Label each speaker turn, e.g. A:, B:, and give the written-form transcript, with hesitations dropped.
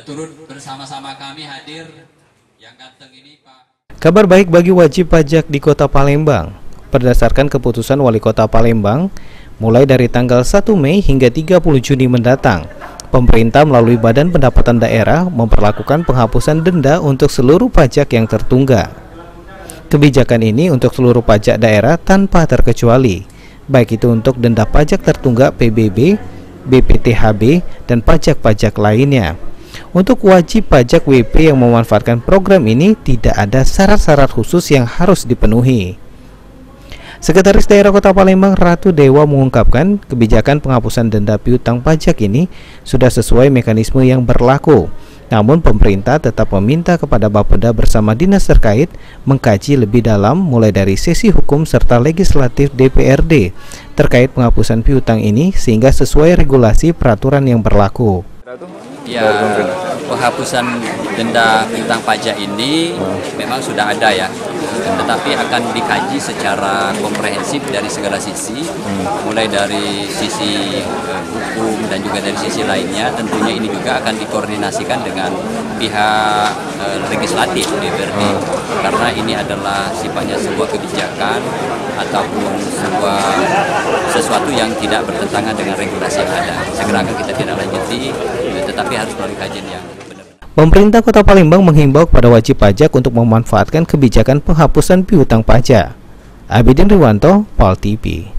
A: turut bersama-sama kami hadir yang ganteng ini Pak.
B: Kabar baik bagi wajib pajak di Kota Palembang. Berdasarkan keputusan Wali Kota Palembang, mulai dari tanggal 1 Mei hingga 30 Juni mendatang, pemerintah melalui Badan Pendapatan Daerah memperlakukan penghapusan denda untuk seluruh pajak yang tertunggak. Kebijakan ini untuk seluruh pajak daerah tanpa terkecuali, baik itu untuk denda pajak tertunggak PBB, BPTHB, dan pajak-pajak lainnya. Untuk wajib pajak WP yang memanfaatkan program ini tidak ada syarat-syarat khusus yang harus dipenuhi. Sekretaris Daerah Kota Palembang Ratu Dewa mengungkapkan kebijakan penghapusan denda piutang pajak ini sudah sesuai mekanisme yang berlaku. Namun pemerintah tetap meminta kepada Bapeda bersama dinas terkait mengkaji lebih dalam mulai dari sesi hukum serta legislatif DPRD terkait penghapusan piutang ini sehingga sesuai regulasi peraturan yang berlaku.
A: Ya, penghapusan denda piutang pajak ini memang sudah ada ya, tetapi akan dikaji secara komprehensif dari segala sisi, mulai dari sisi hukum dan juga dari sisi lainnya. Tentunya ini juga akan dikoordinasikan dengan pihak legislatif DPRD, karena ini adalah sifatnya sebuah kebijakan ataupun sesuatu yang tidak bertentangan dengan regulasi yang ada. Segera akan kita tindak lanjuti, tetapi harus melalui kajian yang benar-benar.
B: Pemerintah Kota Palembang menghimbau kepada wajib pajak untuk memanfaatkan kebijakan penghapusan piutang pajak. Abidin Riwanto, PAL TV.